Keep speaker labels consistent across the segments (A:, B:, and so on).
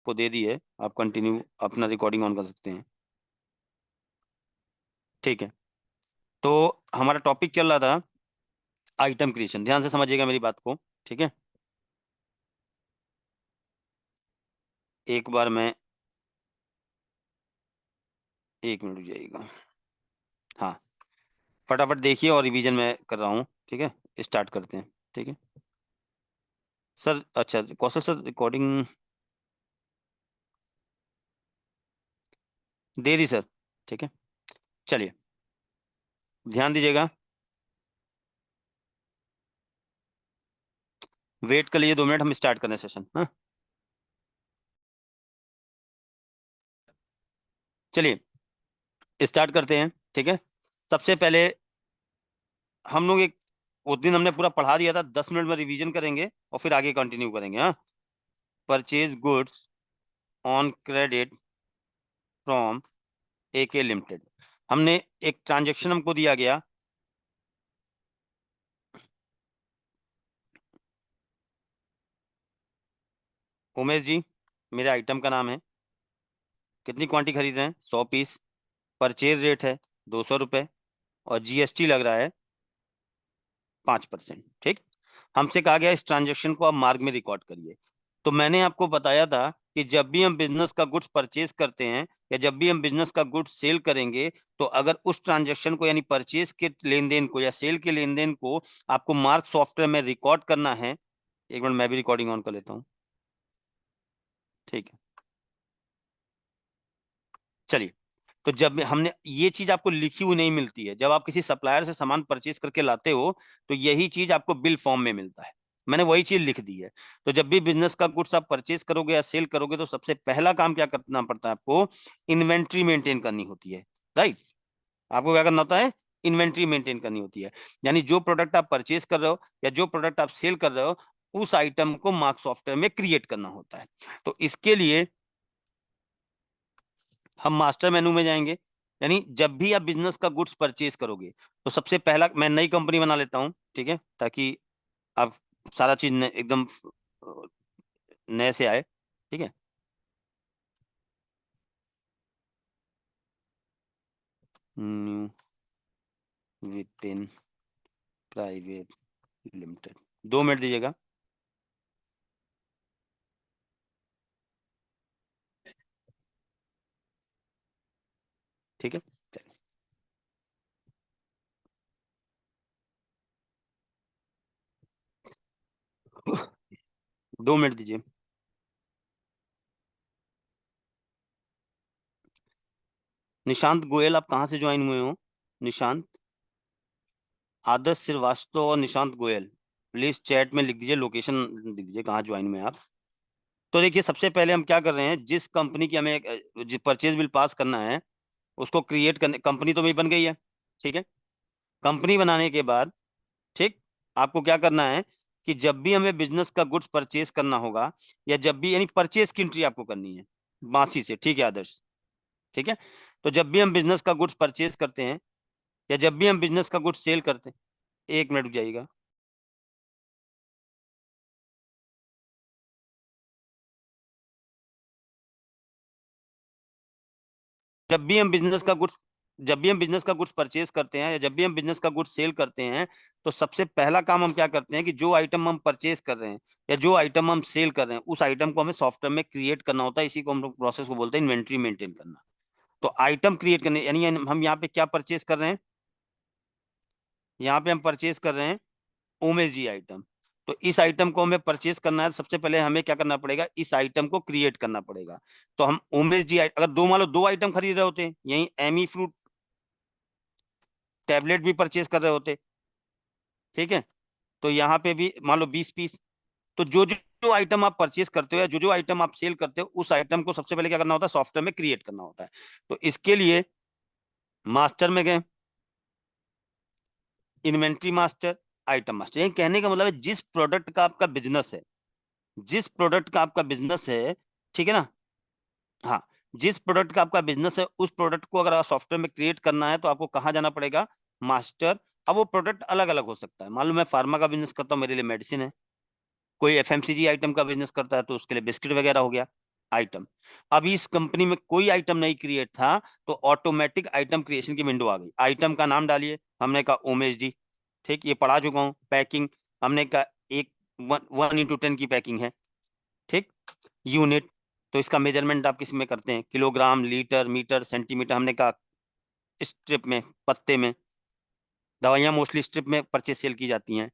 A: आपको दे दी है, आप कंटिन्यू अपना रिकॉर्डिंग ऑन कर सकते हैं। ठीक है, तो हमारा टॉपिक चल रहा था आइटम क्रिएशन, ध्यान से समझिएगा मेरी बात को। ठीक है, एक बार मैं, एक मिनट रुक जाइएगा। हाँ, फटाफट देखिए और रिवीजन मैं कर रहा हूँ। ठीक है, स्टार्ट करते हैं। ठीक है सर, अच्छा कौशल सर रिकॉर्डिंग दे दी सर। ठीक है, चलिए ध्यान दीजिएगा, वेट कर लीजिए 2 मिनट, हम स्टार्ट करें सेशन। हाँ, चलिए स्टार्ट करते हैं। ठीक है, सबसे पहले हम लोग एक, उस दिन हमने पूरा पढ़ा दिया था, 10 मिनट में रिवीजन करेंगे और फिर आगे कंटिन्यू करेंगे। हाँ, purchase goods on credit from AK limited. हमने एक ट्रांजेक्शन हमको दिया गया, उमेश जी मेरे आइटम का नाम है, कितनी क्वांटिटी खरीद रहे हैं, 100 पीस, परचेज रेट है 200 रुपये और GST लग रहा है 5%। ठीक, हमसे कहा गया इस ट्रांजेक्शन को आप मार्क में रिकॉर्ड करिए। तो मैंने आपको बताया था कि जब भी हम बिजनेस का गुड्स परचेज करते हैं या जब भी हम बिजनेस का गुड्स सेल करेंगे, तो अगर उस ट्रांजेक्शन को यानी परचेज के लेन देन को या सेल के लेन देन को आपको मार्क सॉफ्टवेयर में रिकॉर्ड करना है। एक मिनट मैं भी रिकॉर्डिंग ऑन कर लेता हूँ। ठीक है, चलिए, तो जब हमने ये चीज आपको लिखी हुई नहीं मिलती है, जब आप किसी सप्लायर से सामान परचेज करके लाते हो तो यही चीज आपको बिल फॉर्म में मिलता है, मैंने वही चीज लिख दी है। तो जब भी बिजनेस का गुड्स आप परचेज करोगे या सेल करोगे तो सबसे पहला काम क्या करना पड़ता है आपको, इन्वेंट्री मेंटेन करनी होती है। राइट, आपको क्या करना होता है, इन्वेंट्री मेंटेन करनी होती है। यानी जो प्रोडक्ट आप परचेज कर रहे हो या जो प्रोडक्ट आप सेल कर रहे हो, उस आइटम को मार्क सॉफ्टवेयर में क्रिएट करना होता है। तो इसके लिए हम मास्टर मेनू में जाएंगे। यानी जब भी आप बिजनेस का गुड्स परचेज करोगे तो सबसे पहला, मैं नई कंपनी बना लेता हूं, ठीक है, ताकि आप सारा चीज एकदम नए से आए। ठीक है, new Vipin private limited, 2 minute दीजिएगा। ठीक है, चलिए 2 मिनट दीजिए। निशांत गोयल, आप कहाँ से ज्वाइन हुए हो? निशांत, आदर्श श्रीवास्तव और निशांत गोयल, प्लीज चैट में लिख दीजिए, लोकेशन लिख दीजिए कहाँ ज्वाइन हुए आप। तो देखिए सबसे पहले हम क्या कर रहे हैं, जिस कंपनी की हमें परचेज बिल पास करना है उसको क्रिएट करने, कंपनी तो मेरी बन गई है। ठीक है, कंपनी बनाने के बाद, ठीक, आपको क्या करना है कि जब भी हमें बिजनेस का गुड्स परचेज करना होगा या जब भी, यानी परचेज की एंट्री आपको करनी है बासी से। ठीक है आदर्श, ठीक है, तो जब भी हम बिजनेस का गुड्स परचेज करते हैं या जब भी हम बिजनेस का गुड्स सेल करते हैं, 1 मिनट रुक जाइएगा। जब भी हम बिजनेस का गुड्स जब भी हम बिजनेस का गुड्स परचेज करते हैं या जब भी हम बिजनेस का गुड्स सेल करते हैं, तो सबसे पहला काम हम क्या करते हैं कि जो आइटम हम परचेज कर रहे हैं या जो आइटम हम सेल कर रहे हैं, उस आइटम को हमें सॉफ्टवेयर में क्रिएट करना होता है। इसी को हम लोग प्रोसेस को बोलते हैं इन्वेंट्री मेंटेन करना। तो आइटम क्रिएट करने, यानी हम यहाँ पे क्या परचेज कर रहे हैं, यहाँ पे हम परचेज कर रहे हैं ओमेज जी आइटम। तो इस आइटम को हमें परचेज करना है, सबसे पहले हमें क्या करना पड़ेगा, इस आइटम को क्रिएट करना पड़ेगा। तो हम ओमेज जी, अगर दो, मान लो 2 आइटम खरीद रहे होते हैं, यही एमी फ्रूट टैबलेट भी परचेज कर रहे होते, ठीक है, तो यहाँ पे भी मान लो 20 पीस। तो जो जो आइटम आप परचेज करते हो या जो जो आइटम आप सेल करते हो, उस आइटम को सबसे पहले क्या करना होता है, सॉफ्टवेयर में क्रिएट करना होता है। तो इसके लिए मास्टर में गए, इन्वेंट्री मास्टर, आइटम मास्टर। यही कहने का मतलब है जिस प्रोडक्ट का आपका बिजनेस है, जिस प्रोडक्ट का आपका बिजनेस है, ठीक है ना, हाँ, जिस प्रोडक्ट का आपका बिजनेस है उस प्रोडक्ट को अगर आप सॉफ्टवेयर में क्रिएट करना है तो आपको कहाँ जाना पड़ेगा, मास्टर। अब वो प्रोडक्ट अलग अलग हो सकता है, मान लो मैं फार्मा का बिजनेस करता हूँ, मेरे लिए मेडिसिन है, कोई FMCG आइटम का बिजनेस करता है तो उसके लिए बिस्किट वगैरह हो गया। आइटम। अभी इस कंपनी में कोई आइटम नहीं क्रिएट था, तो ऑटोमेटिक आइटम क्रिएशन की विंडो आ गई। आइटम का नाम डालिए, हमने कहा ओमेश डी, ठीक, ये पढ़ा चुका हूँ। पैकिंग, हमने कहा एक 1:10 की पैकिंग है, ठीक। यूनिट, तो इसका मेजरमेंट आप किस में करते हैं, किलोग्राम, लीटर, मीटर, सेंटीमीटर, हमने कहा स्ट्रिप में, पत्ते में। दवाइयां मोस्टली स्ट्रिप में परचेज सेल की जाती हैं।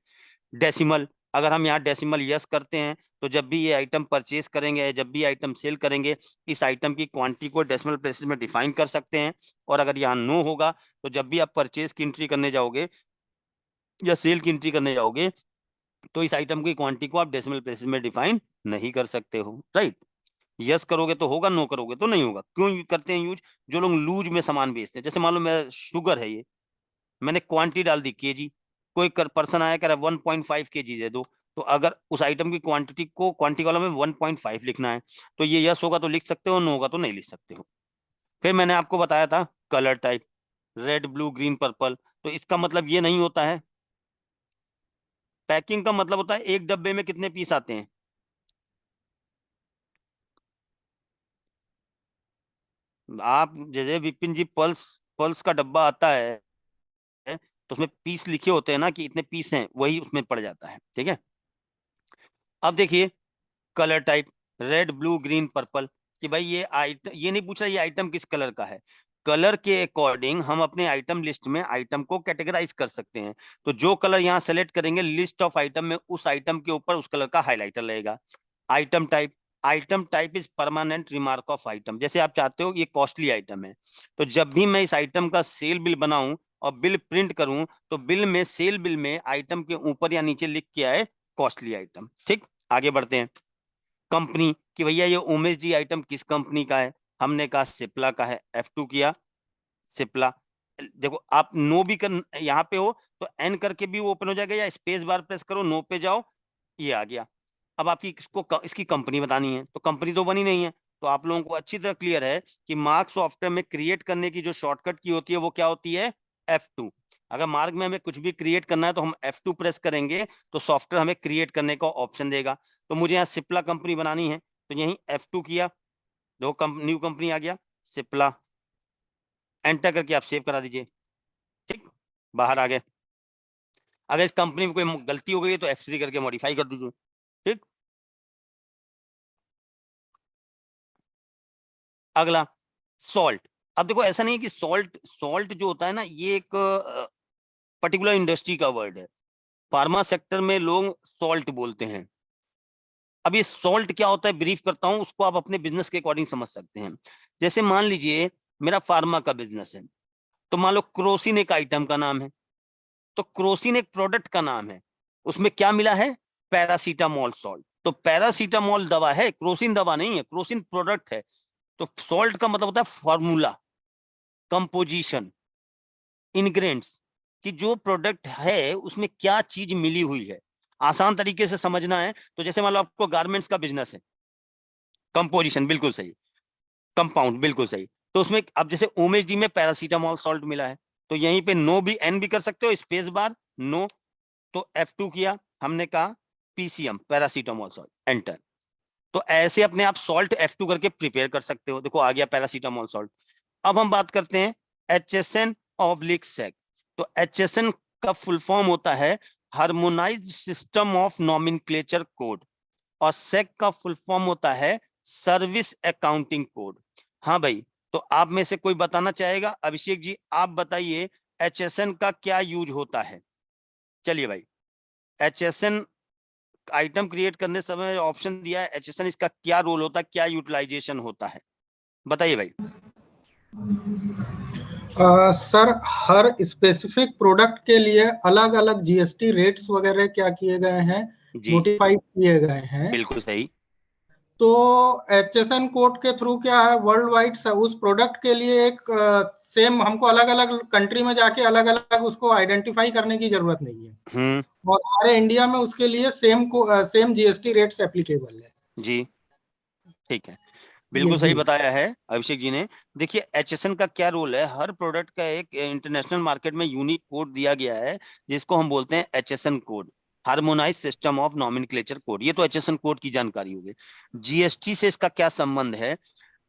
A: डेसिमल, अगर हम यहाँ डेसिमल यस करते हैं तो जब भी ये आइटम परचेज करेंगे, जब भी आइटम सेल करेंगे, इस आइटम की क्वांटिटी को डेसिमल प्लेसेस में डिफाइन कर सकते हैं। और अगर यहाँ नो होगा तो जब भी आप परचेज की एंट्री करने जाओगे या सेल की एंट्री करने जाओगे, तो इस आइटम की क्वांटिटी को आप डेसिमल प्लेसेस में डिफाइन नहीं कर सकते हो, राइट। यस करोगे तो होगा, नो करोगे तो नहीं होगा। क्यों करते हैं यूज? जो लोग लूज में सामान बेचते हैं, जैसे मान लो मैं शुगर है, ये मैंने क्वांटिटी डाल दी केजी, कोई पर्सन आया कह रहा है 1.5 केजी दे दो, तो अगर उस आइटम की क्वांटिटी को क्वांटिटी कॉलम में 1.5 लिखना है, तो ये यस होगा तो लिख सकते हो, नो होगा तो नहीं लिख सकते हो। फिर मैंने आपको बताया था colour type, red, blue, green, purple. तो इसका मतलब ये नहीं होता है। पैकिंग का मतलब होता है एक डब्बे में कितने पीस आते हैं। आप जैसे विपिन जी पल्स, पल्स का डब्बा आता है, तो उसमें पीस लिखे होते हैं ना कि इतने पीस हैं, वही उसमें पड़ जाता है, ठीक है। अब देखिए colour type, red, blue, green, purple, कि भाई ये आइटम, ये नहीं पूछ रहा ये आइटम किस कलर का है। कलर के अकॉर्डिंग हम अपने आइटम लिस्ट में आइटम को कैटेगराइज कर सकते हैं। तो जो कलर यहाँ सेलेक्ट करेंगे लिस्ट ऑफ आइटम में, उस आइटम के ऊपर उस कलर का हाइलाइटर रहेगा। Item type, item type is permanent remark of item. जैसे आप चाहते हो ये कॉस्टली आइटम है, तो जब भी मैं इस आइटम का सेल बिल बनाऊं और बिल प्रिंट करूं, तो बिल में, सेल बिल में आइटम के ऊपर या नीचे लिख के आए कॉस्टली आइटम, ठीक। आगे बढ़ते हैं। कंपनी, कि भैया ये उमेश जी आइटम किस कंपनी का है, हमने कहा सिप्ला का है, F2 किया, सिप्ला। देखो आप नो भी कर यहाँ पे हो तो एन करके भी वो ओपन हो जाएगा, या स्पेस बार प्रेस करो, नो पे जाओ, ये आ गया। अब आपकी इसको इसकी कंपनी बतानी है, तो कंपनी तो बनी नहीं है, तो आप लोगों को अच्छी तरह क्लियर है कि मार्क सॉफ्टवेयर में क्रिएट करने की जो शॉर्टकट की होती है वो क्या होती है, F2। अगर मार्क में हमें कुछ भी क्रिएट करना है तो हम F2 प्रेस करेंगे, तो सॉफ्टवेयर हमें क्रिएट करने का ऑप्शन देगा। तो मुझे यहाँ सिप्ला कंपनी बनानी है, तो यही F2 किया, दो न्यू कंपनी आ गया सिप्ला, एंटर करके आप सेव करा दीजिए, ठीक, बाहर आ गए। अगर इस कंपनी में कोई गलती हो गई है तो F3 करके मॉडिफाई कर दीजिए, ठीक। अगला सॉल्ट। अब देखो ऐसा नहीं है कि सॉल्ट, सॉल्ट जो होता है ना, ये एक पर्टिकुलर इंडस्ट्री का वर्ड है। फार्मा सेक्टर में लोग सॉल्ट बोलते हैं। अब ये सॉल्ट क्या होता है ब्रीफ करता हूं, उसको आप अपने बिजनेस के अकॉर्डिंग समझ सकते हैं। जैसे मान लीजिए मेरा फार्मा का बिजनेस है, तो मान लो क्रोसिन एक आइटम का नाम है, तो क्रोसिन एक प्रोडक्ट का नाम है, उसमें क्या मिला है, पैरासीटामोल सॉल्ट। तो पैरासीटामोल दवा है, क्रोसिन दवा नहीं है, क्रोसिन प्रोडक्ट है। तो सॉल्ट का मतलब होता है फॉर्मूला, कंपोजिशन, इंग्रेडिएंट्स, कि जो प्रोडक्ट है उसमें क्या चीज मिली हुई है। आसान तरीके से समझना है तो जैसे मान लो आपको गारमेंट्स का बिजनेस है, कंपोजिशन बिल्कुल सही, कंपाउंड बिल्कुल सही। तो उसमें अब जैसे ओमेश डी में पैरासीटामोल सॉल्ट मिला है, तो यहीं पे नो भी, एन भी कर सकते हो, स्पेस बार नो, तो F2 किया, हमने कहा PCM पैरासीटामोल सॉल्ट, एंटर। तो ऐसे अपने आप सॉल्ट F2 करके प्रिपेयर कर सकते हो। देखो आ गया पैरासीटामोल सॉल्ट। अब हम बात करते हैं HSN ऑब्लिक सेक। तो HSN का फुल फॉर्म होता है harmonised system of nomenclature code, और सेक का फुल फॉर्म होता है सर्विस अकाउंटिंग कोड। हाँ भाई, तो आप में से कोई बताना चाहेगा? अभिषेक जी आप बताइए HSN का क्या यूज होता है। चलिए भाई, HSN आइटम क्रिएट करने समय ऑप्शन दिया है, HSN इसका क्या रोल होता है, क्या यूटिलाइजेशन होता है, बताइए भाई।
B: सर हर स्पेसिफिक प्रोडक्ट के लिए अलग अलग जीएसटी रेट्स वगैरह क्या किए गए हैं,
A: जी
B: नोटिफाइड किए गए हैं।
A: बिल्कुल सही।
B: तो एचएसएन कोड के थ्रू क्या है, वर्ल्ड वाइड उस प्रोडक्ट के लिए एक सेम, हमको अलग अलग कंट्री में जाके अलग अलग उसको आइडेंटिफाई करने की जरूरत नहीं है, और हमारे इंडिया में उसके लिए सेम जीएसटी रेट्स एप्लीकेबल है।
A: जी ठीक है,
B: ये
A: बिल्कुल सही
B: जी
A: बताया है अभिषेक जी ने। देखिए एचएसएन का क्या रोल है, हर प्रोडक्ट का एक इंटरनेशनल मार्केट में यूनिक कोड दिया गया है, जिसको हम बोलते हैं HSN code. Harmonise system of nomenclature code, ये तो एचएसएन कोड की जानकारी हो गई। जीएसटी से इसका क्या संबंध है?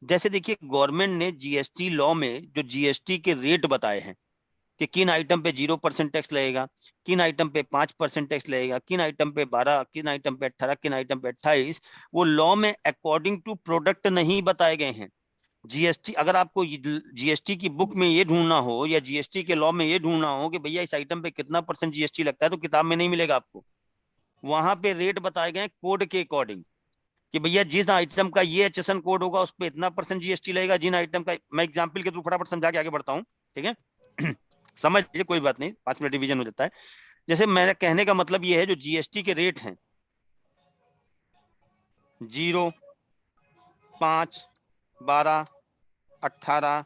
A: जैसे देखिए, गवर्नमेंट ने जीएसटी लॉ में जो जीएसटी के रेट बताए हैं कि किन आइटम पे 0% टैक्स लगेगा, किन आइटम पे 5% टैक्स लगेगा, किन आइटम पे 12, किन आइटम पे 18, किन आइटम पे 28, वो लॉ में अकॉर्डिंग टू प्रोडक्ट नहीं बताए गए हैं। जीएसटी, अगर आपको जीएसटी की बुक में ये ढूंढना हो या जीएसटी के लॉ में ये ढूंढना हो कि भैया इस आइटम पे कितना % जीएसटी लगता है, तो किताब में नहीं मिलेगा आपको। वहां पे रेट बताए गए कोड के अकॉर्डिंग कि भैया जिस आइटम का ये एचएसएन कोड होगा उस पर इतना % जीएसटी लगेगा, जिन आइटम का, मैं एग्जाम्पल के थ्रू फटाफट समझा के आगे बढ़ता हूँ, ठीक है? समझ लीजिए, कोई बात नहीं, 5 मिनट रिवीजन हो जाता है। जैसे मेरे कहने का मतलब ये है, जो जीएसटी के रेट हैं 0, 5, 12, 18,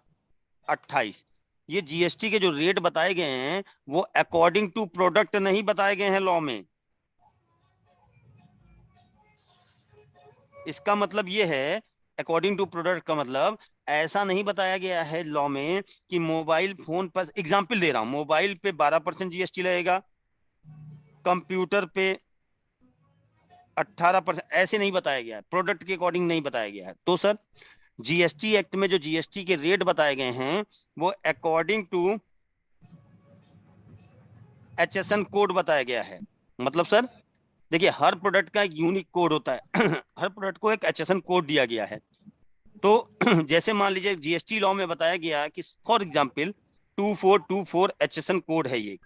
A: 28, ये जीएसटी के जो रेट बताए गए हैं वो अकॉर्डिंग टू प्रोडक्ट नहीं बताए गए हैं लॉ में। इसका मतलब ये है, अकॉर्डिंग टू प्रोडक्ट का मतलब ऐसा नहीं बताया गया है लॉ में कि मोबाइल फोन पर, एग्जांपल दे रहा हूं, मोबाइल पे 12% जीएसटी लगेगा, कंप्यूटर पे 18%, ऐसे नहीं बताया गया है, प्रोडक्ट के अकॉर्डिंग नहीं बताया गया है। तो सर, जीएसटी एक्ट में जो जीएसटी के रेट बताए गए हैं वो अकॉर्डिंग टू एचएसएन कोड बताया गया है। मतलब सर देखिए, हर प्रोडक्ट का एक यूनिक कोड होता है हर प्रोडक्ट को एक एचएसएन कोड दिया गया है। तो जैसे मान लीजिए जीएसटी लॉ में बताया गया कि फॉर एग्जांपल 2424 एचएसएन कोड है ये,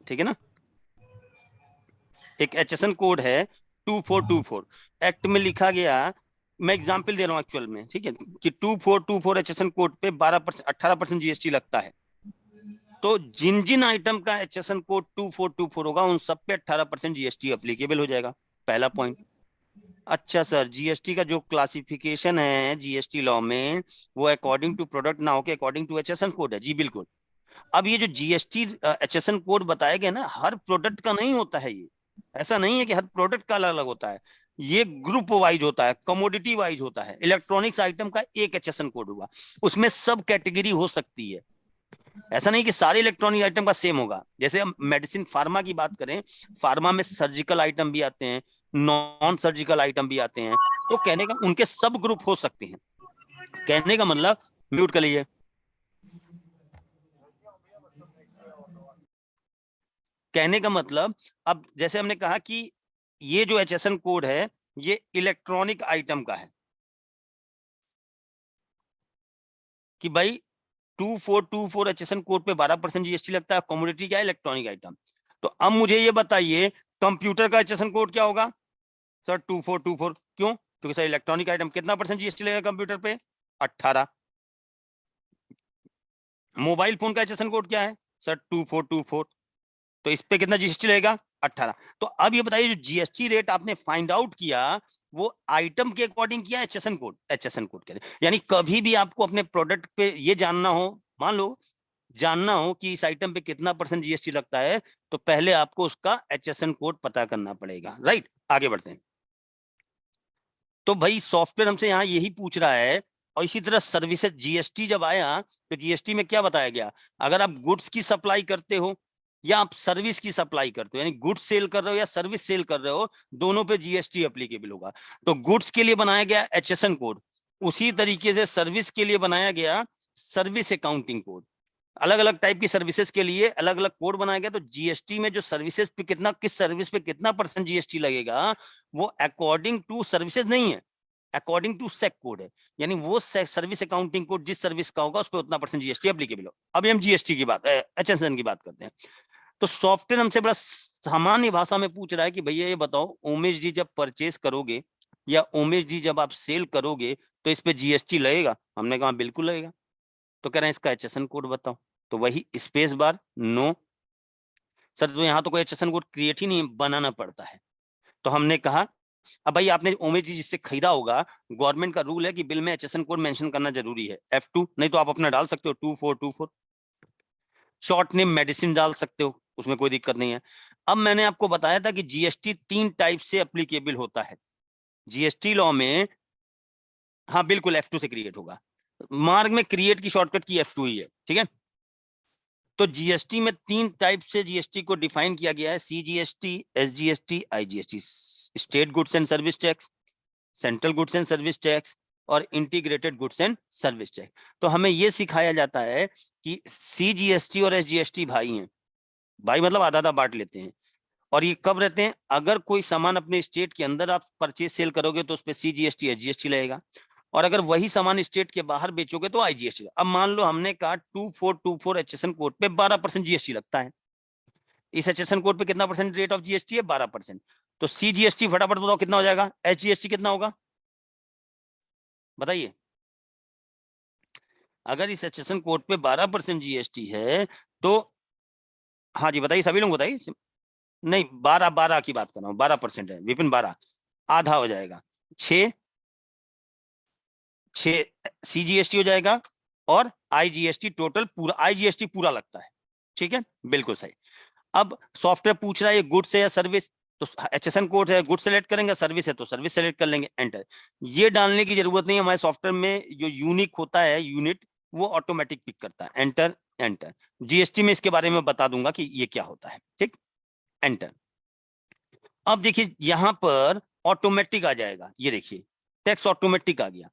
A: ठीक है ना, एक एचएसएन कोड है 2424, एक्ट में लिखा गया, मैं एग्जांपल दे रहा हूं एक्चुअल में, ठीक है, कि 2424 एचएसएन कोड पे 12%, 18% जीएसटी लगता है। तो जिन जिन आइटम का एचएसएन कोड 2424 होगा उन सब पे 18% जीएसटी अप्लीकेबल हो जाएगा। पहला पॉइंट। अच्छा सर, जीएसटी का जो क्लासिफिकेशन है जीएसटी लॉ में वो अकॉर्डिंग टू प्रोडक्ट ना होके अकॉर्डिंग टू एचएसएन कोड है। जी बिल्कुल। अब ये जो जीएसटी एचएसएन कोड बताए गए ना, हर प्रोडक्ट का नहीं होता है ये, ऐसा नहीं है कि हर प्रोडक्ट का अलग अलग होता है, ये ग्रुप वाइज होता है, कमोडिटी वाइज होता है। इलेक्ट्रॉनिक्स आइटम का एक एचएसएन कोड हुआ, उसमें सब कैटेगरी हो सकती है, ऐसा नहीं कि सारे इलेक्ट्रॉनिक आइटम का सेम होगा। जैसे हम मेडिसिन फार्मा की बात करें, फार्मा में सर्जिकल आइटम भी आते हैं, नॉन सर्जिकल आइटम भी आते हैं, तो कहने का उनके सब ग्रुप हो सकते हैं। कहने का मतलब, म्यूट कर लीजिए, कहने का मतलब, अब जैसे हमने कहा कि ये जो एचएसएन कोड है ये इलेक्ट्रॉनिक आइटम का है कि भाई 2424 एचएसएन कोड पे 12% जीएसटी लगता है, कमोडिटी क्या है, इलेक्ट्रॉनिक आइटम। तो अब मुझे ये बताइए, कंप्यूटर का एचएसएन कोड क्या होगा? सर 2424, क्यों? क्योंकि सर इलेक्ट्रॉनिक आइटम कितना % जीएसटी लगेगा कंप्यूटर पे? 18। मोबाइल फोन का एचएसएन कोड क्या है? सर 2424, तो इस पे कितना जीएसटी लगेगा? 18। तो अब ये बताइए, जो जीएसटी रेट आपने फाइंड आउट किया वो आइटम के अकॉर्डिंग किया, एचएसएन कोड, एचएसएन कोड के, यानी कभी भी आपको अपने प्रोडक्ट पे ये जानना हो, मान लो जानना हो कि इस आइटम पे कितना % जीएसटी लगता है, तो पहले आपको उसका एचएसएन कोड पता करना पड़ेगा। राइट, आगे बढ़ते हैं। तो भाई सॉफ्टवेयर हमसे यहाँ यही पूछ रहा है। और इसी तरह सर्विसेज, जीएसटी जब आया तो जीएसटी में क्या बताया गया, अगर आप गुड्स की सप्लाई करते हो या आप सर्विस की सप्लाई करते हो, यानी गुड्स सेल कर रहे हो या सर्विस सेल कर रहे हो, दोनों पे जीएसटी एप्लीकेबल होगा। तो गुड्स के लिए बनाया गया एचएसएन कोड, उसी तरीके से सर्विस के लिए बनाया गया सर्विस अकाउंटिंग कोड। अलग अलग टाइप की सर्विसेज के लिए अलग अलग कोड बनाया गया। तो जीएसटी में जो सर्विसेज पे कितना, किस सर्विस पे कितना % जीएसटी लगेगा, वो अकॉर्डिंग टू सर्विसेज नहीं है, अकॉर्डिंग टू सेक कोड है, यानी वो सर्विस अकाउंटिंग कोड जिस सर्विस का होगा उस पर उतना % जीएसटी एप्लीकेबल हो। अब हम जीएसटी की बात, एचएसएन की बात करते हैं। तो सॉफ्टवेयर हमसे बड़ा सामान्य भाषा में पूछ रहा है कि भैया ये बताओ, ओमेश जी जब परचेज करोगे या ओमेश जी जब आप सेल करोगे तो इस पे जीएसटी लगेगा? हमने कहा बिल्कुल लगेगा। तो कह रहे हैं इसका एचएसएन कोड बताओ। तो वही स्पेस बार नो सर, तो यहाँ तो कोई एचएसएन कोड क्रिएट ही नहीं, बनाना पड़ता है। तो हमने कहा अब भाई आपने ओमेश जी जिससे खरीदा होगा, गवर्नमेंट का रूल है कि बिल में एचएसएन कोड मेंशन करना जरूरी है, F2, नहीं तो आप अपना डाल सकते हो 2424। शॉर्ट नेम मेडिसिन डाल सकते हो, उसमें कोई दिक्कत नहीं है। अब मैंने आपको बताया था कि जीएसटी 3 टाइप से एप्लीकेबल होता है जीएसटी लॉ में। हाँ बिल्कुल, F2 से क्रिएट होगा, मार्ग में क्रिएट की शॉर्टकट की F2 ही है, ठीक है। तो जीएसटी में 3 टाइप से जीएसटी को डिफाइन किया गया है, CGST, SGST, IGST. State goods and service tax, central goods and service tax और integrated goods and service tax. तो हमें यह सिखाया जाता है कि सीजीएसटी और एसजीएसटी भाई हैं, भाई मतलब आधा आधा बांट लेते हैं। और ये कब रहते हैं? अगर कोई सामान अपने स्टेट के अंदर आप परचेज सेल करोगे तो उस पर सीजीएसटी एसजीएसटी लगेगा, और अगर वही सामान स्टेट के बाहर बेचोगे तो आईजीएसटी। अब मान लो हमने कहा 2424 एचएसएन कोड पे 12% जीएसटी लगता है। इस एचएसएन कोड पे कितना परसेंट रेट ऑफ जीएसटी है? 12%। तो सीजीएसटी फटाफट बताओ कितना हो जाएगा, एचजीएसटी कितना होगा बताइए। अगर इस एचएसएन कोड पे 12% जीएसटी है तो, हाँ जी बताइए, सभी लोग बताइए। नहीं, 12 की बात कर रहा हूँ, 12% है विपिन, 12 आधा हो जाएगा, 6 सीजीएसटी हो जाएगा और आईजीएसटी टोटल पूरा, आईजीएसटी पूरा लगता है। ठीक है, बिल्कुल सही। अब सॉफ्टवेयर पूछ रहा है ये गुड्स है या सर्विस, तो एचएसएन कोड है, गुड्स सेलेक्ट करेंगे, सर्विस है तो सर्विस सेलेक्ट कर लेंगे, एंटर। ये डालने की जरूरत नहीं है, हमारे सॉफ्टवेयर में जो यूनिक होता है यूनिट वो ऑटोमेटिक पिक करता है, एंटर एंटर। जीएसटी में इसके बारे में बता दूंगा कि ये क्या होता है, ठीक, एंटर। अब देखिए यहां पर ऑटोमेटिक आ जाएगा, ये देखिए टैक्स ऑटोमेटिक आ गया।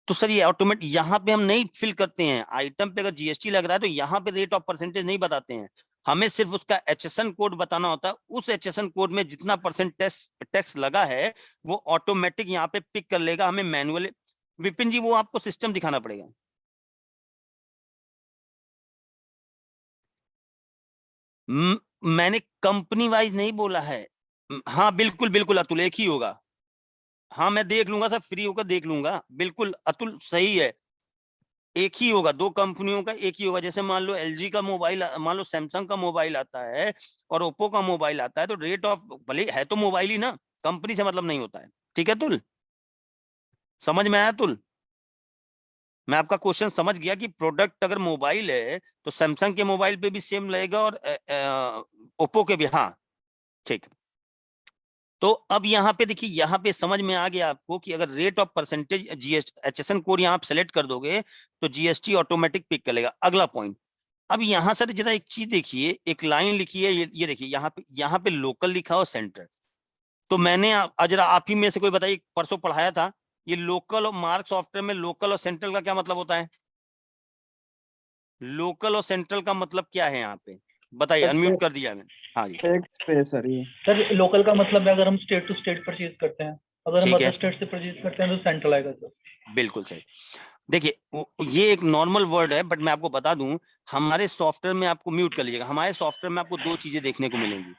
A: तो सर ये ऑटोमेटिक यहाँ पे हम नहीं फिल करते हैं, आइटम पे अगर जीएसटी लग रहा है तो यहाँ पे रेट ऑफ परसेंटेज नहीं बताते हैं, हमें सिर्फ उसका एचएसएन कोड बताना होता है। उस एचएसएन कोड में जितना परसेंट टैक्स लगा है वो ऑटोमेटिक यहाँ पे पिक कर लेगा, हमें मैनुअली। विपिन जी वो आपको सिस्टम दिखाना पड़ेगा। मैंने कंपनी वाइज नहीं बोला है। हाँ बिल्कुल बिल्कुल अतुल, एक ही होगा। हाँ मैं देख लूंगा सर, फ्री होकर देख लूंगा, बिल्कुल अतुल सही है, एक ही होगा, दो कंपनियों का एक ही होगा। जैसे मान लो एलजी का मोबाइल, मान लो सैमसंग का मोबाइल आता है और ओप्पो का मोबाइल आता है, तो रेट ऑफ भले है तो मोबाइल ही ना, कंपनी से मतलब नहीं होता है। ठीक है तुल, समझ में आया तुल? मैं आपका क्वेश्चन समझ गया कि प्रोडक्ट अगर मोबाइल है तो सैमसंग के मोबाइल पे भी सेम लगेगा और ओप्पो के भी। हाँ ठीक। तो अब यहाँ पे देखिए, यहाँ पे समझ में आ गया आपको कि अगर rate of percentage GST HSN code यहाँ आप सेलेक्ट कर दोगे तो जीएसटी ऑटोमेटिक पिक कर लेगा। अगला पॉइंट, अब यहाँ सर जरा एक चीज देखिए, एक लाइन लिखी है, ये देखिए यहाँ पे लोकल लिखा हो सेंटर। तो मैंने जरा आप ही में से कोई बताइए, परसों पढ़ाया था, ये लोकल और मार्क सॉफ्टवेयर में लोकल और सेंट्रल का क्या मतलब होता है? लोकल और सेंट्रल का मतलब क्या है यहाँ पे बताइए, अनम्यूट कर दिया मैंने। हाँ जी
C: टैक्स पे सर, ये
D: सर लोकल का मतलब है अगर हम स्टेट टू स्टेट परचेज करते हैं, अगर हम
A: ठीक है,
D: अदर स्टेट से परचेज करते हैं तो सेंट्रल आएगा सर।
A: बिल्कुल सही। देखिए ये एक नॉर्मल वर्ड है, बट मैं आपको बता दूं, हमारे सॉफ्टवेयर में, आपको म्यूट कर लीजिएगा, हमारे सॉफ्टवेयर में आपको दो चीजें देखने को मिलेंगी।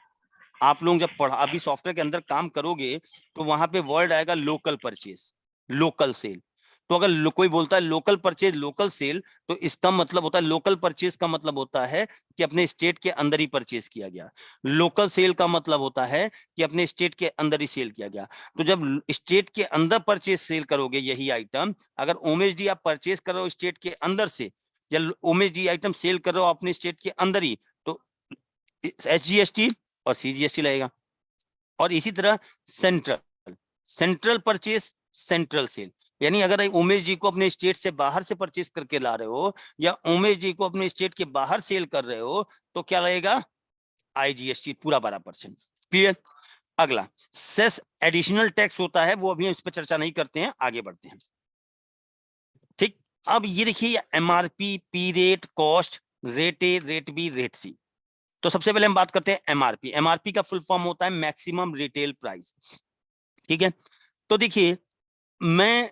A: आप लोग जब अभी सॉफ्टवेयर के अंदर काम करोगे तो वहां पे वर्ड आएगा लोकल परचेज, लोकल सेल। तो अगर कोई बोलता है लोकल परचेज लोकल सेल, तो इसका मतलब होता है, लोकल परचेज का मतलब होता है कि अपने स्टेट के अंदर ही परचेज किया गया। लोकल सेल का मतलब होता है कि अपने स्टेट के अंदर ही सेल किया गया। तो जब स्टेट के अंदर परचेज सेल करोगे यही आइटम, अगर ओमेज आप परचेज कर रहे हो स्टेट के अंदर से, या ओमेज आइटम सेल कर रहे हो अपने स्टेट के अंदर ही, तो एसजीएसटी और सीजीएसटी लगेगा। और इसी तरह सेंट्रल परचेज, सेंट्रल सेल, यानी अगर उमेश जी को अपने स्टेट से बाहर से परचेज करके ला रहे हो या उमेश जी को अपने स्टेट के बाहर सेल कर रहे हो तो क्या लगेगा? आईजीएसटी पूरा 12%। क्लियर? अगला सेस एडिशनल टैक्स होता है, वो अभी इस पर चर्चा नहीं करते हैं, आगे बढ़ते हैं। ठीक, अब ये देखिए MRP, P rate, cost, rate A, rate B, rate C. तो सबसे पहले हम बात करते हैं एमआरपी। एमआरपी का फुल फॉर्म होता है मैक्सिमम रिटेल प्राइस। ठीक है, तो देखिए मैं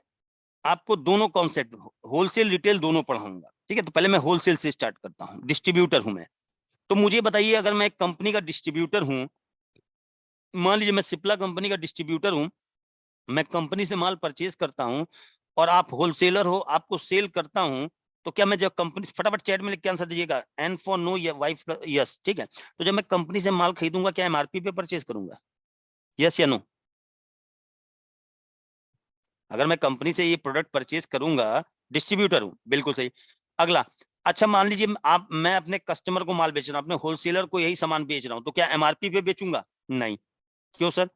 A: आपको दोनों कॉन्सेप्ट, होलसेल रिटेल दोनों पढ़ाऊंगा। ठीक है, तो पहले मैं होलसेल से स्टार्ट करता हूं, डिस्ट्रीब्यूटर हूं मैं। तो मुझे बताइए, अगर मैं एक कंपनी का डिस्ट्रीब्यूटर हूं, मान लीजिए मैं सिप्ला कंपनी का डिस्ट्रीब्यूटर हूं, मैं कंपनी से माल परचेज करता हूं और आप होलसेलर हो, आपको सेल करता हूं, तो क्या मैं जब कंपनी, फटाफट चैट में लिख के आंसर दीजिएगा, एन फॉर नो या वाई यस। ठीक है, तो जब मैं कंपनी से माल खरीदूंगा क्या एमआरपी पे परचेज करूंगा? यस या नो? अगर मैं कंपनी से ये प्रोडक्ट परचेज करूंगा, डिस्ट्रीब्यूटर हूं, बिल्कुल सही। अगला, अच्छा मान लीजिए मैं अपने कस्टमर को माल बेच रहा हूं, अपने होलसेलर को यही सामान बेच रहा हूं, तो क्या एमआरपी पे बेचूंगा? नहीं। क्यों सर?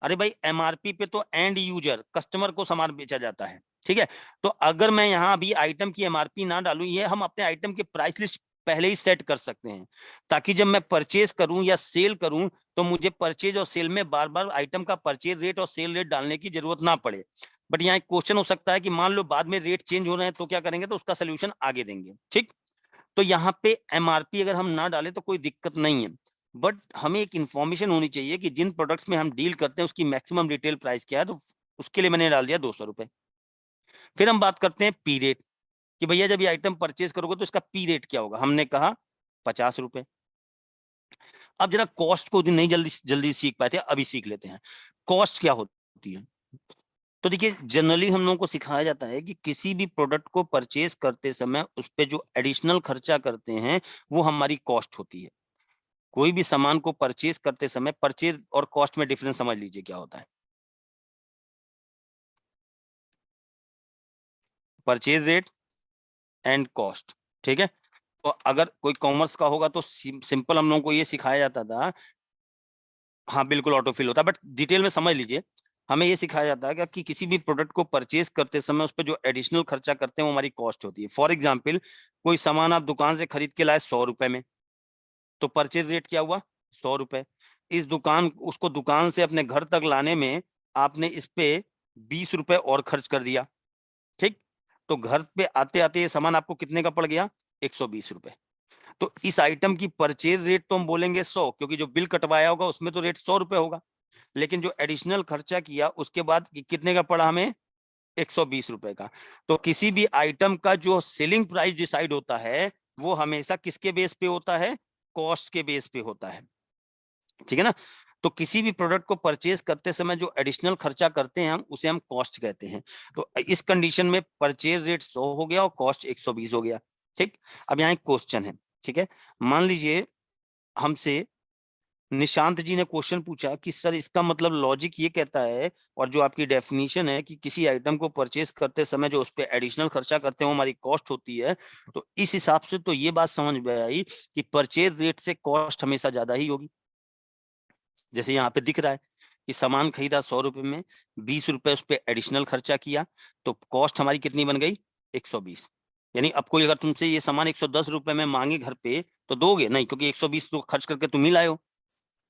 A: अरे भाई एमआरपी पे तो एंड यूजर कस्टमर को सामान बेचा जाता है। ठीक है, तो अगर मैं यहाँ अभी आइटम की एमआरपी ना डालूं, ये हम अपने आइटम के प्राइस लिस्ट पहले ही सेट कर सकते हैं, ताकि जब मैं परचेज करूं या सेल करूं तो मुझे परचेज और सेल में बार बार आइटम का परचेज रेट और सेल रेट डालने की जरूरत ना पड़े। बट यहाँ एक क्वेश्चन हो सकता है कि मान लो बाद में रेट चेंज हो रहे हैं तो क्या करेंगे, तो उसका सोल्यूशन आगे देंगे। ठीक, तो यहाँ पे एमआरपी अगर हम ना डालें तो कोई दिक्कत नहीं है, बट हमें एक इंफॉर्मेशन होनी चाहिए कि जिन प्रोडक्ट्स में हम डील करते हैं उसकी मैक्सिमम रिटेल प्राइस क्या है, तो उसके लिए मैंने डाल दिया 200 रुपए। फिर हम बात करते हैं पी रेट कि भैया जब ये आइटम परचेज करोगे तो इसका पी रेट क्या होगा, हमने कहा 50 रुपए। अब जरा कॉस्ट को नहीं जल्दी सीख पाए थे, अभी सीख लेते हैं कॉस्ट क्या होती है। तो देखिए जनरली हम लोगों को सिखाया जाता है कि किसी भी प्रोडक्ट को परचेज करते समय उस पे जो एडिशनल खर्चा करते हैं वो हमारी कॉस्ट होती है। कोई भी सामान को परचेज करते समय परचेज और कॉस्ट में डिफरेंस समझ लीजिए क्या होता है। परचेज रेट एंड कॉस्ट, ठीक है। तो अगर कोई कॉमर्स का होगा तो सिंपल हम लोगों को ये सिखाया जाता था, हाँ बिल्कुल ऑटोफिल होता है, बट डिटेल में समझ लीजिए। हमें ये सिखाया जाता है कि किसी भी प्रोडक्ट को परचेज करते समय उस पर जो एडिशनल खर्चा करते हैं वो हमारी कॉस्ट होती है। फॉर एग्जाम्पल कोई सामान आप दुकान से खरीद के लाए 100 रुपए में, तो परचेज रेट क्या हुआ 100 रुपए। उसको दुकान से अपने घर तक लाने में आपने इस पे 20 रुपए और खर्च कर दिया, ठीक। तो घर पे आते आते ये सामान आपको कितने का पड़ गया, 120 रुपए। तो इस आइटम की परचेज रेट तो हम बोलेंगे 100, क्योंकि जो बिल कटवाया होगा उसमें तो रेट 100 रुपए होगा, लेकिन जो एडिशनल खर्चा किया उसके बाद कितने का पड़ा हमें, 120 रुपए का। तो किसी भी आइटम का जो सेलिंग प्राइस डिसाइड होता है वो हमेशा किसके बेस पे होता है, कॉस्ट के बेस पे होता है, ठीक है ना। तो किसी भी प्रोडक्ट को परचेज करते समय जो एडिशनल खर्चा करते हैं हम उसे हम कॉस्ट कहते हैं। तो इस कंडीशन में परचेज रेट 100 हो गया और कॉस्ट 120 हो गया, ठीक। अब यहाँ एक क्वेश्चन है, ठीक है। मान लीजिए हमसे निशांत जी ने क्वेश्चन पूछा कि सर इसका मतलब लॉजिक ये कहता है, और जो आपकी डेफिनेशन है कि किसी आइटम को परचेज करते समय जो उस पर एडिशनल खर्चा करते हैं वो हमारी कॉस्ट होती है, तो इस हिसाब से तो ये बात समझ में आई कि परचेज रेट से कॉस्ट हमेशा ज्यादा ही होगी। जैसे यहाँ पे दिख रहा है कि सामान खरीदा 100 रुपए में, 20 रुपए उस पर एडिशनल खर्चा किया, तो कॉस्ट हमारी कितनी बन गई, 120। यानी अब कोई अगर तुमसे ये सामान 110 रुपए में मांगे घर पे तो दोगे नहीं, क्योंकि 120 तो खर्च करके तुम ही लाए हो।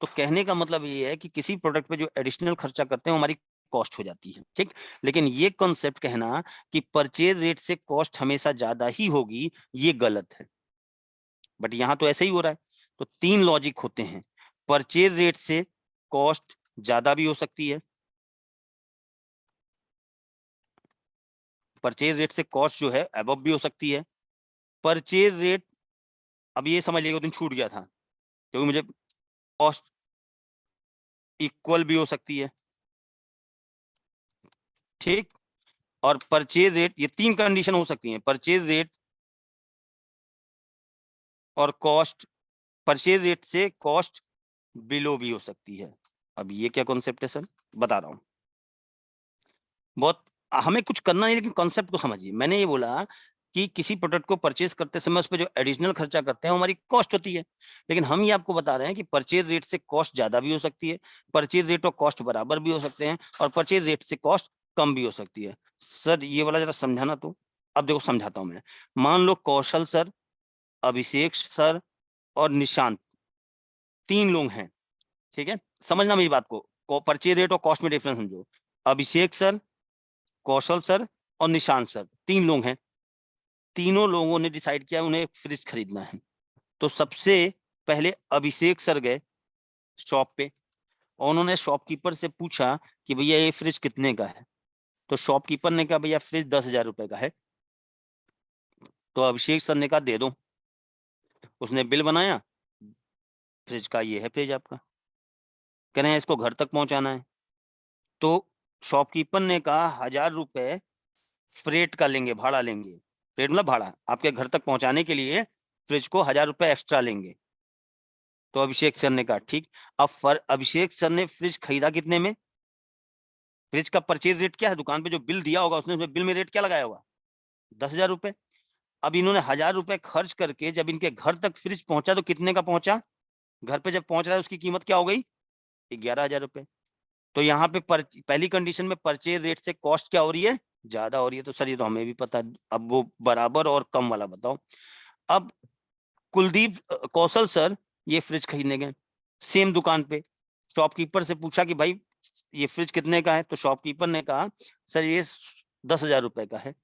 A: तो कहने का मतलब ये है कि किसी प्रोडक्ट पे जो एडिशनल खर्चा करते हैं वो हमारी कॉस्ट हो जाती है, ठीक। लेकिन ये कॉन्सेप्ट कहना कि परचेज रेट से कॉस्ट हमेशा ज्यादा ही होगी, ये गलत है। बट यहाँ तो ऐसे ही हो रहा है। तो 3 लॉजिक होते हैं, परचेज रेट से कॉस्ट ज्यादा भी हो सकती है, परचेज रेट से कॉस्ट जो है अबव भी हो सकती है, परचेज रेट, अब ये समझ लीजिए दिन छूट गया था क्योंकि मुझे कॉस्ट इक्वल भी हो सकती है, ठीक। और परचेज रेट, ये 3 कंडीशन हो सकती हैं, परचेज रेट और कॉस्ट, परचेज रेट से कॉस्ट बिलो भी हो सकती है। अब ये क्या कॉन्सेप्ट है सर, बता रहा हूं। बहुत हमें कुछ करना नहीं, लेकिन कॉन्सेप्ट को समझिए। मैंने ये बोला कि किसी प्रोडक्ट को परचेज करते समय उस पर जो एडिशनल खर्चा करते हैं वो हमारी कॉस्ट होती है, लेकिन हम ये आपको बता रहे हैं कि परचेज रेट से कॉस्ट ज्यादा भी हो सकती है, परचेज रेट और कॉस्ट बराबर भी हो सकते हैं, और परचेज रेट से कॉस्ट कम भी हो सकती है। सर ये वाला जरा समझाना तो। अब देखो समझाता हूं मैं। मान लो कौशल सर, अभिषेक सर और निशांत 3 लोग हैं, ठीक है। समझना मेरी बात को परचेज रेट और कॉस्ट में डिफरेंस समझो। अभिषेक सर, कौशल सर और निशांत सर 3 लोग हैं। तीनों लोगों ने डिसाइड किया उन्हें एक फ्रिज खरीदना है। तो सबसे पहले अभिषेक सर गए शॉप पे और उन्होंने शॉपकीपर से पूछा कि भैया ये फ्रिज कितने का है। तो शॉपकीपर ने कहा भैया फ्रिज 10,000 रुपए का है। तो अभिषेक सर ने कहा दे दो। उसने बिल बनाया, फ्रिज का ये है फ्रिज आपका, कह रहे हैं इसको घर तक पहुंचाना है। तो शॉपकीपर ने कहा 1,000 रुपए फ्रेट का लेंगे, भाड़ा लेंगे। फ्रेट मतलब भाड़ा, आपके घर तक पहुंचाने के लिए फ्रिज को 1,000 रुपए एक्स्ट्रा लेंगे। तो अभिषेक सर ने कहा ठीक। अब अभिषेक सर ने फ्रिज खरीदा कितने में, फ्रिज का परचेज रेट क्या है, दुकान पे जो बिल दिया होगा उसने बिल में रेट क्या लगाया होगा, 10,000 रुपए। अब इन्होंने 1,000 रुपए खर्च करके जब इनके घर तक फ्रिज पहुंचा तो कितने का पहुंचा, घर पे जब पहुंच रहा है उसकी कीमत क्या हो गई, 11,000 रुपए। तो यहाँ पे पहली कंडीशन में परचेज रेट से कॉस्ट क्या हो रही है, ज्यादा हो रही है। तो सर ये तो हमें भी पता है, अब वो बराबर और कम वाला बताओ। अब कुलदीप कौशल सर ये फ्रिज खरीदने गए सेम दुकान पे, शॉपकीपर से पूछा कि भाई ये फ्रिज कितने का है, तो शॉपकीपर ने कहा सर ये 10,000 रुपए का है।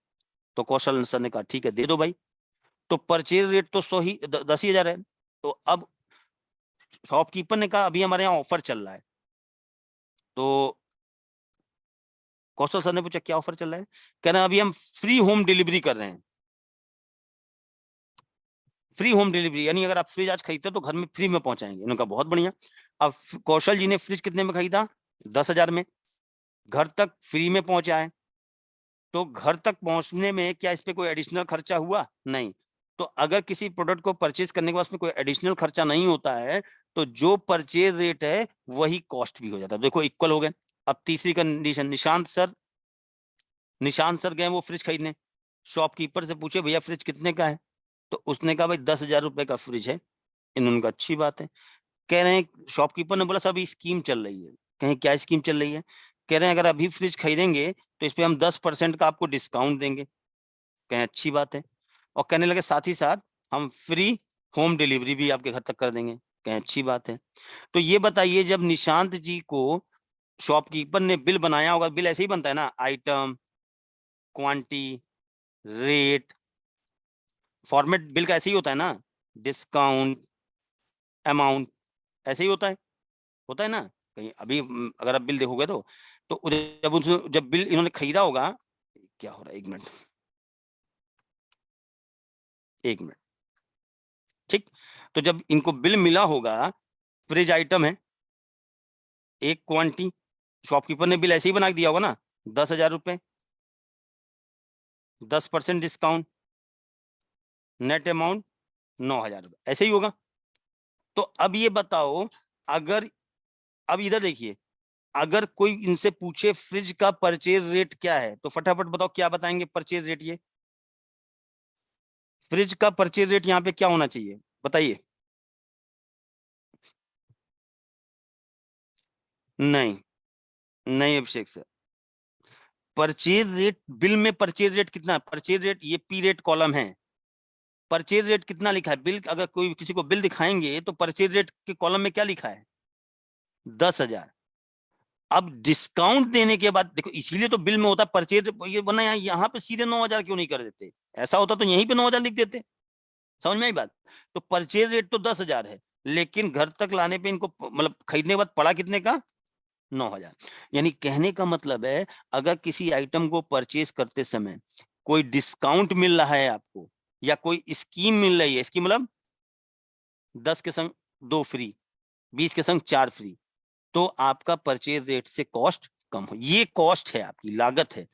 A: तो कौशल सर ने कहा ठीक है दे दो भाई। तो परचेज रेट तो 10,000 है। तो अब शॉपकीपर ने कहा अभी हमारे यहाँ ऑफर चल रहा है। तो कौशल सर ने पूछा क्या ऑफर चल रहा है, कह रहे हैं अभी हम फ्री होम डिलीवरी कर रहे हैं। फ्री होम डिलीवरी यानी अगर आप फ्रिज आज खरीदते हो तो घर में फ्री में पहुंचाएंगे। उन्होंने कहा बहुत बढ़िया। अब कौशल जी ने फ्रिज कितने में खरीदा, 10,000 में, घर तक फ्री में पहुंचाए। तो घर तक पहुंचने में क्या इस पे कोई एडिशनल खर्चा हुआ, नहीं। तो अगर किसी प्रोडक्ट को परचेज करने के बाद उसमें कोई एडिशनल खर्चा नहीं होता है तो जो परचेज रेट है वही कॉस्ट भी हो जाता है। देखो इक्वल हो गए। अब तीसरी कंडीशन, निशांत सर गए वो फ्रिज खरीदने, शॉपकीपर से पूछे भैया फ्रिज कितने का है, तो उसने कहा भाई 10,000 रुपए का फ्रिज है। इन्होंने कहा अच्छी बात है। कह रहे हैं शॉपकीपर ने बोला सर अभी स्कीम चल रही है। कहें क्या स्कीम चल रही है, कह रहे हैं अगर अभी फ्रिज खरीदेंगे तो इस पे हम 10% का आपको डिस्काउंट देंगे। कहें अच्छी बात है। और कहने लगे साथ ही साथ हम फ्री होम डिलीवरी भी आपके घर तक कर देंगे। कहें अच्छी बात है। तो ये बताइए जब निशांत जी को शॉपकीपर ने बिल बनाया होगा, बिल ऐसे ही बनता है ना, item, quantity, rate, format bill का ऐसे ही होता है ना, डिस्काउंट, अमाउंट, ऐसे ही होता है ना। कहीं अभी अगर आप बिल देखोगे तो जब बिल इन्होंने खरीदा होगा, क्या हो रहा है, एक मिनट, ठीक। तो जब इनको बिल मिला होगा, फ्रिज आइटम है, एक क्वांटिटी, शॉपकीपर ने बिल ऐसे ही बना दिया होगा ना, 10,000 रुपए, 10% डिस्काउंट, नेट अमाउंट 9,000 रुपए, ऐसे ही होगा। तो अब ये बताओ, अगर अब इधर देखिए, अगर कोई इनसे पूछे फ्रिज का परचेज रेट क्या है तो फटाफट बताओ क्या बताएंगे परचेज रेट। ये फ्रिज का परचेज रेट यहाँ पे क्या होना चाहिए बताइए। नहीं नहीं अभिषेक सर, परचेज रेट बिल में परचेज रेट कितना है, परचेज रेट ये पी रेट कॉलम है, परचेज रेट कितना लिखा है, बिल अगर कोई किसी को बिल दिखाएंगे तो परचेज रेट के कॉलम में क्या लिखा है, 10,000। अब डिस्काउंट देने के बाद देखो, इसीलिए तो बिल में होता है परचेज, ये वरना यहाँ पे सीधे 9,000 क्यों नहीं कर देते, ऐसा होता तो यहीं पे 9,000 लिख देते। समझ में आई बात। तो परचेज रेट तो 10,000 है, लेकिन घर तक लाने पे इनको मतलब खरीदने के बाद पड़ा कितने का, 9,000। यानी कहने का मतलब है अगर किसी आइटम को परचेज करते समय कोई डिस्काउंट मिल रहा है आपको या कोई स्कीम मिल रही है, स्कीम मतलब 10 के संग 2 फ्री, 20 के संग 4 फ्री, तो आपका परचेज रेट से कॉस्ट कम हो, ये कॉस्ट है, आपकी लागत है।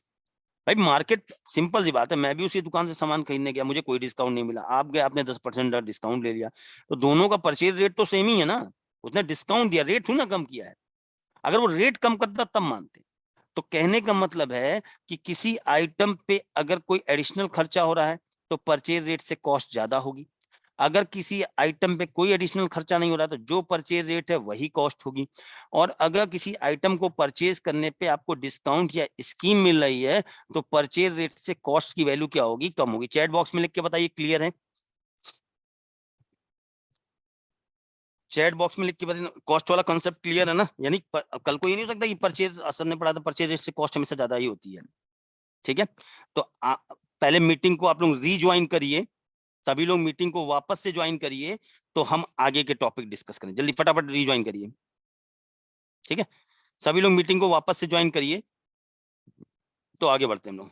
A: भाई मार्केट सिंपल सी बात है, मैं भी उसी दुकान से सामान खरीदने गया, मुझे कोई डिस्काउंट नहीं मिला, आप गए आपने 10% डिस्काउंट ले लिया, तो दोनों का परचेज रेट तो सेम ही है ना, उसने डिस्काउंट दिया, रेट थोड़ा ना कम किया है। अगर वो रेट कम करता तब मानते। तो कहने का मतलब है कि किसी आइटम पे अगर कोई एडिशनल खर्चा हो रहा है तो परचेज रेट से कॉस्ट ज्यादा होगी, अगर किसी आइटम पे कोई एडिशनल खर्चा नहीं हो रहा तो जो परचेज रेट है वही कॉस्ट होगी, और अगर किसी आइटम को परचेज करने पे आपको डिस्काउंट या स्कीम मिल रही है तो परचेज रेट से कॉस्ट की वैल्यू क्या होगी, कम होगी। चैट बॉक्स में लिख के बताइए क्लियर है, चैट बॉक्स में लिख के बताइए कॉस्ट वाला कॉन्सेप्ट क्लियर है ना। यानी कल को ये नहीं हो सकता कि परचेज असर ने पड़ा तो परचेज रेट से कॉस्ट हमेशा ज्यादा ही होती है। ठीक है, तो पहले मीटिंग को आप लोग रीज्वाइन करिए, सभी लोग मीटिंग को वापस से ज्वाइन करिए तो हम आगे के टॉपिक डिस्कस करें। जल्दी फटाफट रीज्वाइन करिए, ठीक है, सभी लोग मीटिंग को वापस से ज्वाइन करिए तो आगे बढ़ते हैं हम लोग।